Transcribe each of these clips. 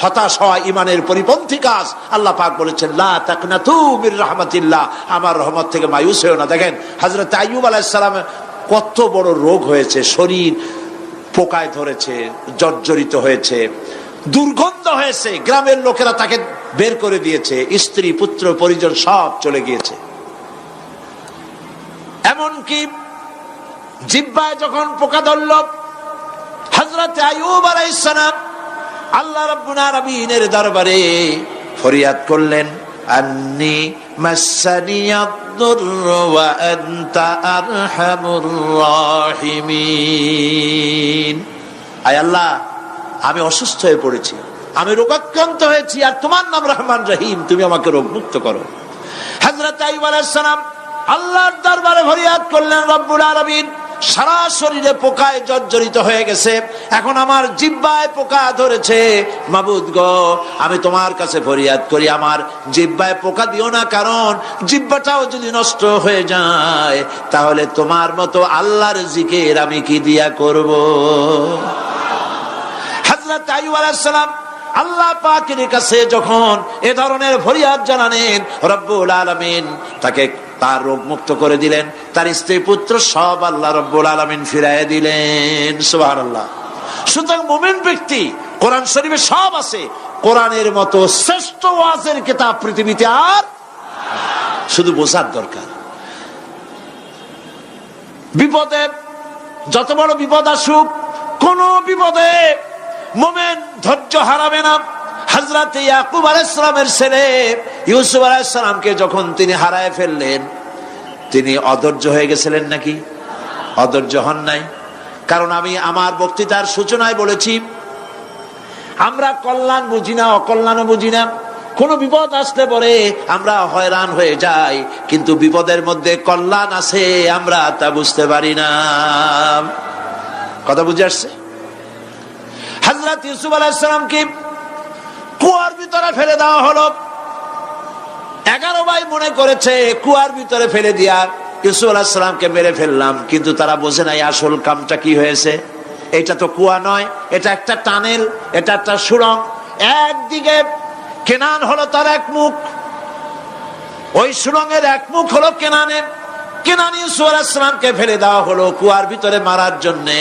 হতাশ হওয়া ইমানের পরিপন্থী কাজ। আল্লাহ পাক বলেছেন লা তাকনাতু মির রাহমাতিল্লাহ, আমার রহমত থেকে মায়ুস হও না। দেখেন হযরত আইয়ুব আলাইহিস সালামের কত বড় রোগ হয়েছে, শরীর পোকায় ধরেছে, জর্জরিত হয়েছে, দুর্গন্ধ হয়েছে, গ্রামের লোকেরা তাকে বের করে দিয়েছে, স্ত্রী পুত্র পরিজন সব চলে গিয়েছে। এমনকি জিহ্বায় যখন পোকা ধরল, হযরত আইয়ুব আলাইহিস সালাম আল্লাহ রাব্বুল আলামিনের দরবারে ফরিয়াদ করলেন, আন্নী মাসসানিয়াদ-দুররু ওয়া আনতা আরহামুর রাহিমিন। আয় আল্লাহ, আমি অসুস্থ হয়ে পড়েছি, আমি রোগাক্রান্ত হয়েছি, আর তোমার নাম রহমান রহিম, তুমি আমাকে রোগমুক্ত করো। হযরত আইয়ুব আলাইহিস সালাম আল্লাহর দরবারে ফরিয়াদ করলেন, রব্বুল আলামিন সারা শরীরে পোকায় জর্জরিত হয়ে গেছে, এখন আমার জিহ্বায় পোকা ধরেছে, মাবুদ গো আমি তোমার কাছে ফরিয়াদ করি আমার জিহ্বায় পোকা দিও না, কারণ জিহ্বাটাও যদি নষ্ট হয়ে যায় তাহলে তোমার মতো আল্লাহর জিকির আমি কি দিয়া করব। হযরত আইয়ুব আলাইহিস সালাম আল্লাহ পাকের কাছে যখন এ ধরনের ফরিয়াদ জানালেন, রব্বুল আলামিন তাকে তার রোগ মুক্ত করে দিলেন, তার স্ত্রী পুত্র সব আল্লাহ রব্বুল আলামিন ফিরাইয়া দিলেন। সুবহানাল্লাহ। সুতরাং মুমিন ব্যক্তি, কোরআন শরীফে সব আছে, কোরআনের মতো শ্রেষ্ঠ ওয়াজের কিতাব পৃথিবীতে আর শুধু বোঝার দরকার। বিপদে যত বড় বিপদ আসুক, কোন বিপদে মুমিন ধৈর্য হারাবে না। হযরত ইয়াকুব আলাইহিস সালামের ছেলে ইউসুফ আলাইহিস সালামকে যখন তিনি হারায় ফেললেন, তিনি অধৈর্য হয়ে গেছিলেন নাকি? অধৈর্য হন নাই। কারণ আমি আমার বক্তৃতার সূচনায় বলেছি, আমরা কল্যাণ বুঝি না, অকল্যাণও বুঝি না। কোন বিপদ আসলে পরে আমরা হয়রান হয়ে যাই, কিন্তু বিপদের মধ্যে কল্যাণ আছে আমরা তা বুঝতে পারি না। কথা বুঝে আসছে? হযরত ইউসুফ আলাইহিস সালামকে কুয়ার ভিতরে ফেলে দেওয়া হলো। 11 ভাই মনে করেছে কুয়ার ভিতরে ফেলে দিয়া ইউসুফ আলাইহিস সালামকে মেরে ফেললাম, কিন্তু তারা বোঝে নাই আসল কামটা কি হয়েছে। এটা তো কুয়া নয়, এটা একটা টানেল, এটা একটা সুড়ঙ্গ। একদিকে কেনান হলো তার এক মুখ, ওই সুড়ঙ্গের এক মুখ হলো কেনানের। কেনান ইউসুফ আলাইহিস সালামকে ফেলে দেওয়া হলো কুয়ার ভিতরে মারার জন্যে,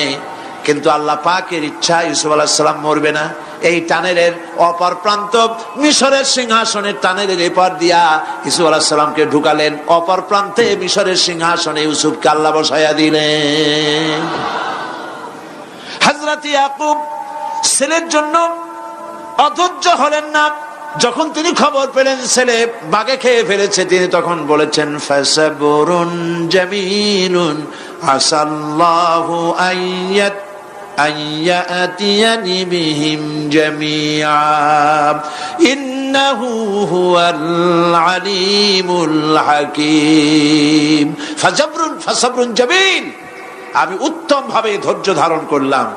কিন্তু আল্লাহ পাকের ইচ্ছা ইউসুফ আলাইহিস সালাম মরবে না। এই টানেলের অপর প্রান্ত মিশরের সিংহাসনের টানেলের এপার দিয়া ইউসুফ আলাইহিস সালামকে ঢুকালেন, অপর প্রান্তে মিশরের সিংহাসনে ইউসুফকে আল্লাহ বসাইয়া দিলেন। হযরত ইয়াকুব ছেলের জন্য অধৈর্য হলেন না। যখন তিনি খবর পেলেন ছেলে বাঘে খেয়ে ফেলেছে, তিনি তখন বলেছেন, ফাসাবুরুন জামিলুন আসাল্লাহু আইয়াতিয়ানি বিহিম জামিআ ইন্নাহু হুয়াল আলিমুল হাকীম। ফাসাবরুন জামিল, আমি উত্তম ভাবে ধৈর্য ধারণ করলাম।